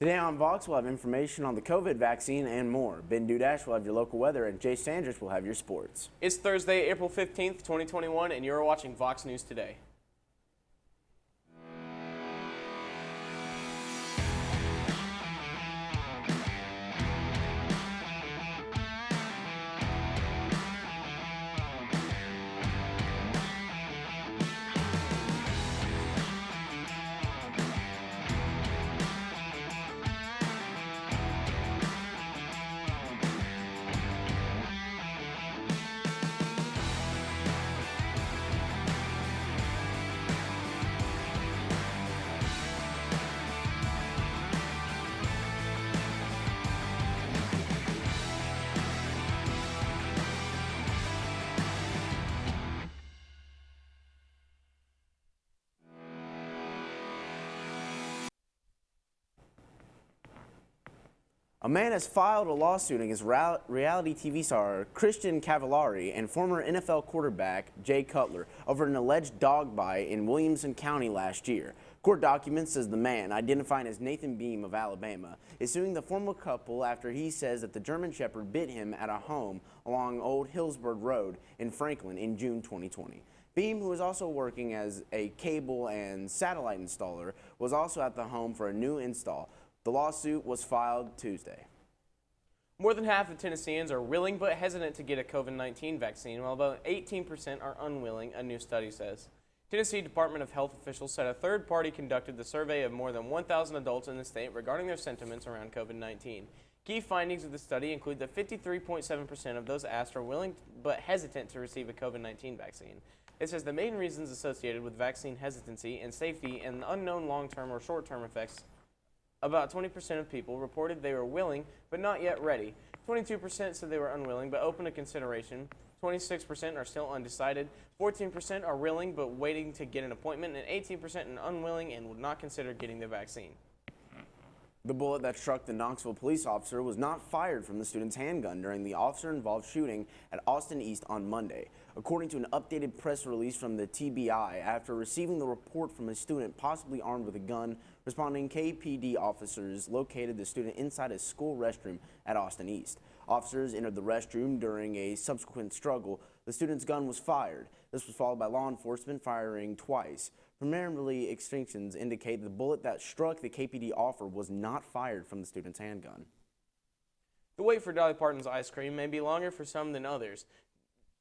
Today on Vox, we'll have information on the COVID vaccine and more. Ben Dudash will have your local weather, and Jay Sanders will have your sports. It's Thursday, April 15th, 2021, and you're watching Vox News Today. A man has filed a lawsuit against reality TV star Christian Cavallari and former NFL quarterback Jay Cutler over an alleged dog bite in Williamson County last year. Court documents says the man, identified as Nathan Beam of Alabama, is suing the former couple after he says that the German Shepherd bit him at a home along Old Hillsburg Road in Franklin in June 2020. Beam, who is also working as a cable and satellite installer, was also at the home for a new install. The lawsuit was filed Tuesday. More than half of Tennesseans are willing but hesitant to get a COVID-19 vaccine, while about 18% are unwilling, a new study says. Tennessee Department of Health officials said a third party conducted the survey of more than 1,000 adults in the state regarding their sentiments around COVID-19. Key findings of the study include that 53.7% of those asked are willing but hesitant to receive a COVID-19 vaccine. It says the main reasons associated with vaccine hesitancy and safety and unknown long-term or short-term effects. About 20% of people reported they were willing but not yet ready. 22% said they were unwilling but open to consideration. 26% are still undecided. 14% are willing but waiting to get an appointment, and 18% are unwilling and would not consider getting the vaccine. The bullet that struck the Knoxville police officer was not fired from the student's handgun during the officer-involved shooting at Austin East on Monday, according to an updated press release from the TBI. After receiving the report from a student possibly armed with a gun, responding KPD officers located the student inside a school restroom at Austin East. Officers entered the restroom during a subsequent struggle. The student's gun was fired. This was followed by law enforcement firing twice. Preliminary extinctions indicate the bullet that struck the KPD officer was not fired from the student's handgun. The wait for Dolly Parton's ice cream may be longer for some than others.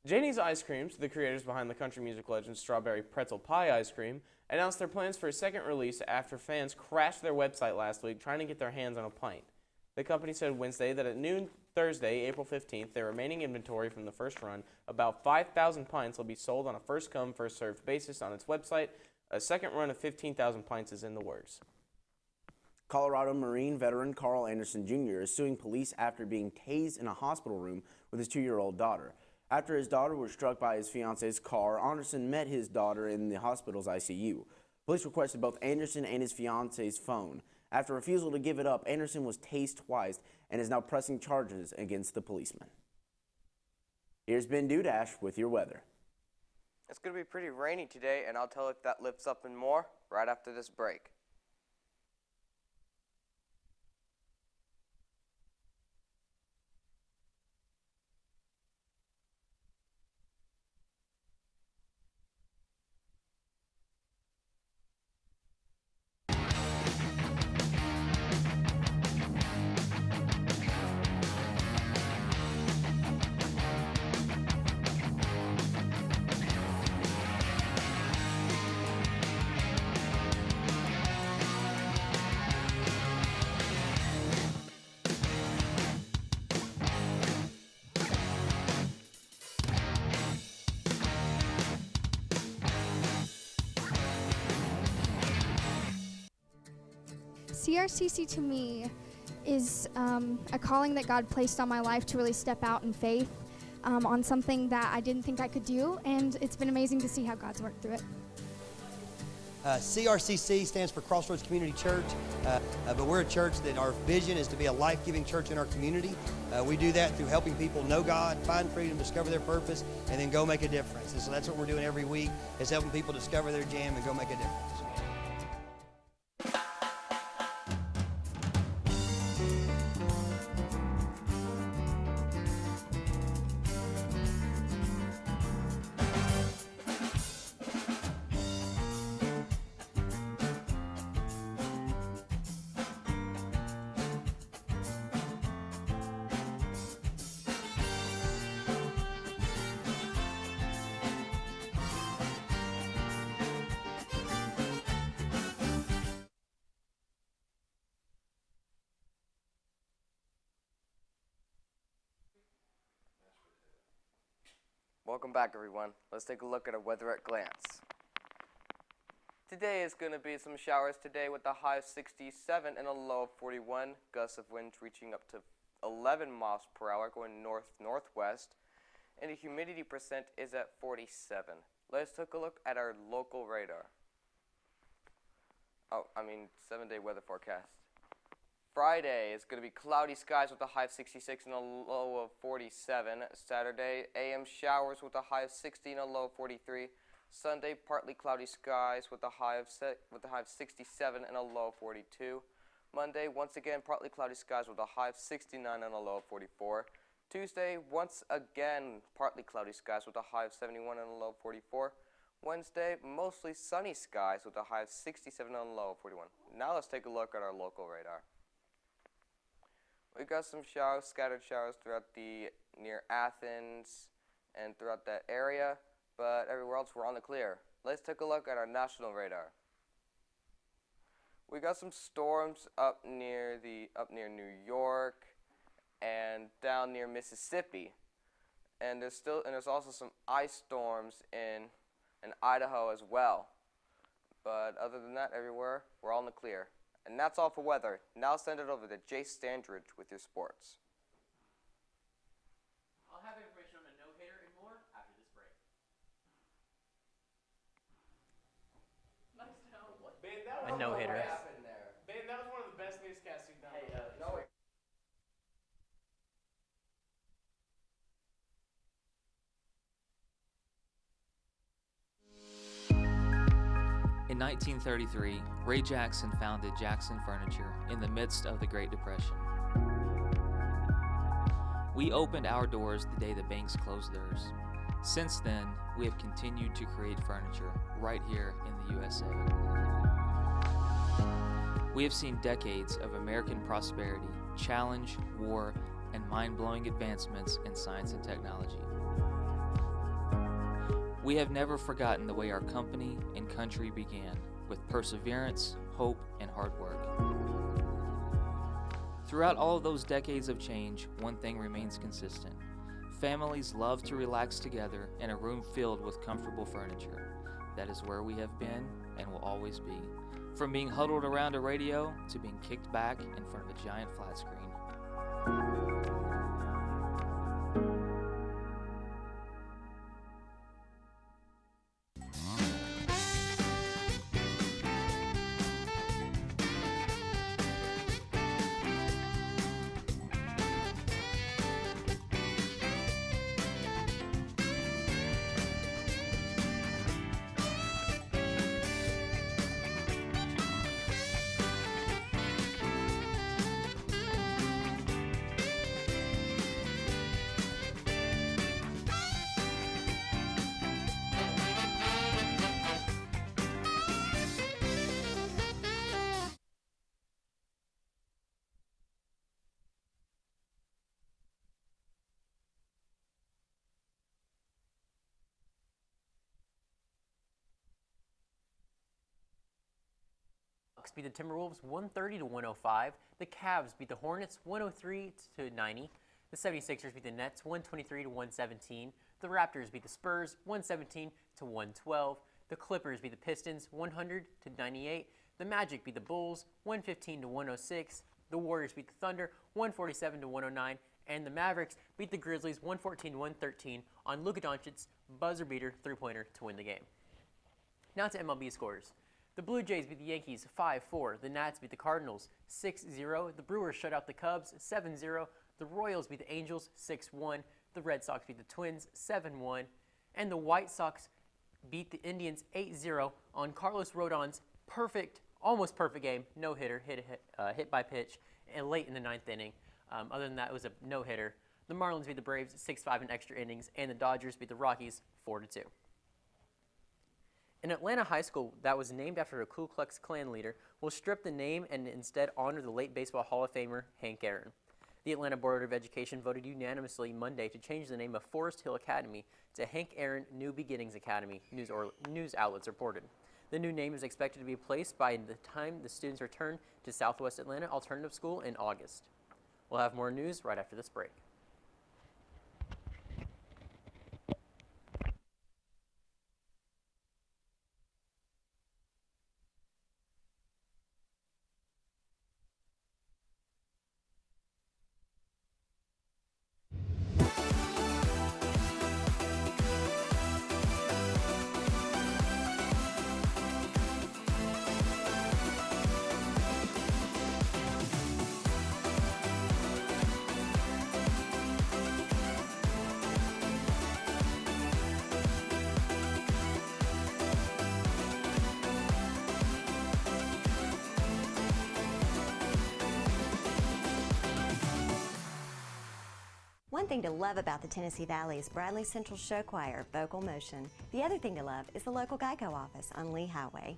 Janie's Ice Creams, the creators behind the country music legend Strawberry Pretzel Pie ice cream, announced their plans for a second release after fans crashed their website last week trying to get their hands on a pint. The company said Wednesday that at noon Thursday, April 15th, their remaining inventory from the first run, about 5,000 pints, will be sold on a first-come, first-served basis on its website. A second run of 15,000 pints is in the works. Colorado Marine veteran Carl Anderson Jr. is suing police after being tased in a hospital room with his 2-year-old daughter. After his daughter was struck by his fiance's car, Anderson met his daughter in the hospital's ICU. Police requested both Anderson and his fiance's phone. After refusal to give it up, Anderson was tased twice and is now pressing charges against the policeman. Here's Ben Dudash with your weather. It's going to be pretty rainy today, and I'll tell you if that lifts up and more right after this break. CRCC to me is a calling that God placed on my life to really step out in faith on something that I didn't think I could do, and it's been amazing to see how God's worked through it. CRCC stands for Crossroads Community Church, but we're a church that our vision is to be a life-giving church in our community. We do that through helping people know God, find freedom, discover their purpose, and then go make a difference. And so that's what we're doing every week, is helping people discover their jam and go make a difference. Welcome back, everyone. Let's take a look at our weather at glance. Today is going to be some showers today with a high of 67 and a low of 41. Gusts of wind reaching up to 11 miles per hour going north-northwest. And the humidity percent is at 47. Let's take a look at our local radar. 7-day weather forecast. Friday is going to be cloudy skies with a high of 66 and a low of 47. Saturday, AM showers with a high of 60 and a low of 43. Sunday, partly cloudy skies with a high of 67 and a low of 42. Monday, once again, partly cloudy skies with a high of 69 and a low of 44. Tuesday, once again, partly cloudy skies with a high of 71 and a low of 44. Wednesday, mostly sunny skies with a high of 67 and a low of 41. Now let's take a look at our local radar. We got some showers, scattered showers throughout near Athens and throughout that area, but everywhere else we're on the clear. Let's take a look at our national radar. We got some storms up near New York and down near Mississippi, and there's also some ice storms in Idaho as well. But other than that, everywhere we're all in the clear. And that's all for weather. Now send it over to Jay Standridge with your sports. I'll have information on a no-hitter and more after this break. Nice down. Ben, that A no-hitter. What happened there? Ben, that was one of the best newscasts you've done. No. In 1933, Ray Jackson founded Jackson Furniture in the midst of the Great Depression. We opened our doors the day the banks closed theirs. Since then, we have continued to create furniture right here in the USA. We have seen decades of American prosperity, challenge, war, and mind-blowing advancements in science and technology. We have never forgotten the way our company and country began, with perseverance, hope, and hard work. Throughout all of those decades of change, one thing remains consistent. Families love to relax together in a room filled with comfortable furniture. That is where we have been and will always be. From being huddled around a radio to being kicked back in front of a giant flat screen. Beat the Timberwolves 130 to 105. The Cavs beat the Hornets 103 to 90. The 76ers beat the Nets 123 to 117. The Raptors beat the Spurs 117 to 112. The Clippers beat the Pistons 100 to 98. The Magic beat the Bulls 115 to 106. The Warriors beat the Thunder 147 to 109. And the Mavericks beat the Grizzlies 114 to 113 on Luka Doncic's buzzer beater three-pointer to win the game. Now to MLB scores. The Blue Jays beat the Yankees 5-4. The Nats beat the Cardinals 6-0. The Brewers shut out the Cubs 7-0. The Royals beat the Angels 6-1. The Red Sox beat the Twins 7-1. And the White Sox beat the Indians 8-0 on Carlos Rodon's almost perfect game, no-hitter, hit by pitch, and late in the ninth inning. Other than that, it was a no-hitter. The Marlins beat the Braves 6-5 in extra innings, and the Dodgers beat the Rockies 4-2. An Atlanta high school that was named after a Ku Klux Klan leader will strip the name and instead honor the late Baseball Hall of Famer Hank Aaron. The Atlanta Board of Education voted unanimously Monday to change the name of Forest Hill Academy to Hank Aaron New Beginnings Academy, news outlets reported. The new name is expected to be placed by the time the students return to Southwest Atlanta Alternative School in August. We'll have more news right after this break. One thing to love about the Tennessee Valley is Bradley Central Show Choir, Vocal Motion. The other thing to love is the local Geico office on Lee Highway.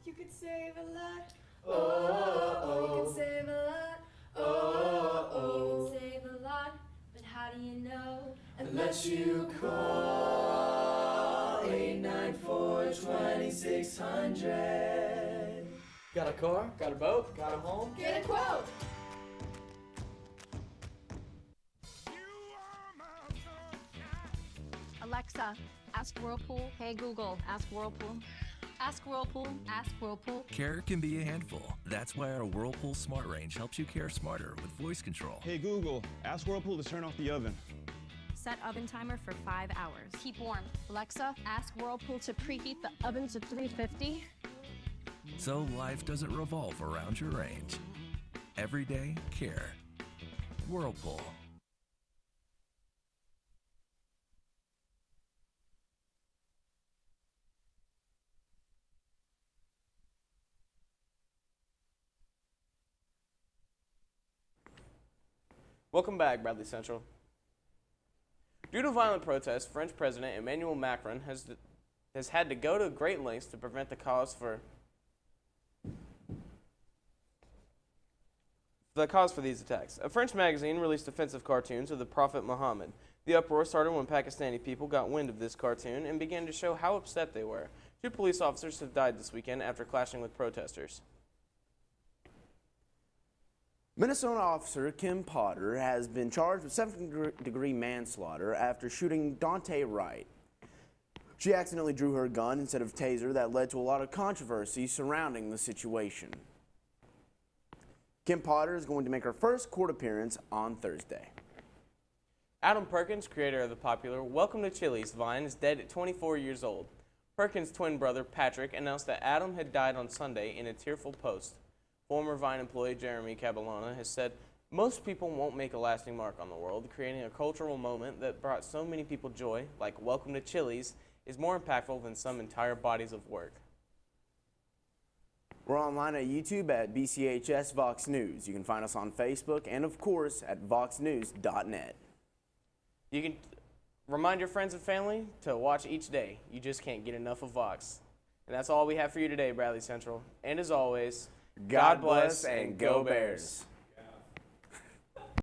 You could save a lot. Oh, you can save a lot. Oh, you can save a lot. But how do you know? Unless you call 894-2600. Got a car? Got a boat? Got a home? Get a quote. Alexa, ask Whirlpool. Hey Google, ask Whirlpool. Ask Whirlpool. Ask Whirlpool. Care can be a handful. That's why our Whirlpool Smart Range helps you care smarter with voice control. Hey Google, ask Whirlpool to turn off the oven. Set oven timer for 5 hours. Keep warm. Alexa, ask Whirlpool to preheat the oven to 350. So life doesn't revolve around your range. Everyday care. Whirlpool. Welcome back, Bradley Central. Due to violent protests, French President Emmanuel Macron has had to go to great lengths to prevent the cause for these attacks. A French magazine released offensive cartoons of the Prophet Muhammad. The uproar started when Pakistani people got wind of this cartoon and began to show how upset they were. 2 police officers have died this weekend after clashing with protesters. Minnesota officer Kim Potter has been charged with second-degree manslaughter after shooting Dante Wright. She accidentally drew her gun instead of taser that led to a lot of controversy surrounding the situation. Kim Potter is going to make her first court appearance on Thursday. Adam Perkins, creator of the popular Welcome to Chili's Vine, is dead at 24 years old. Perkins' twin brother, Patrick, announced that Adam had died on Sunday in a tearful post. Former Vine employee Jeremy Caballona has said, "Most people won't make a lasting mark on the world. Creating a cultural moment that brought so many people joy, like Welcome to Chili's, is more impactful than some entire bodies of work." We're online at YouTube at BCHS VOX News. You can find us on Facebook and, of course, at voxnews.net. You can remind your friends and family to watch each day. You just can't get enough of Vox. And that's all we have for you today, Bradley Central. And as always, God bless and go Bears.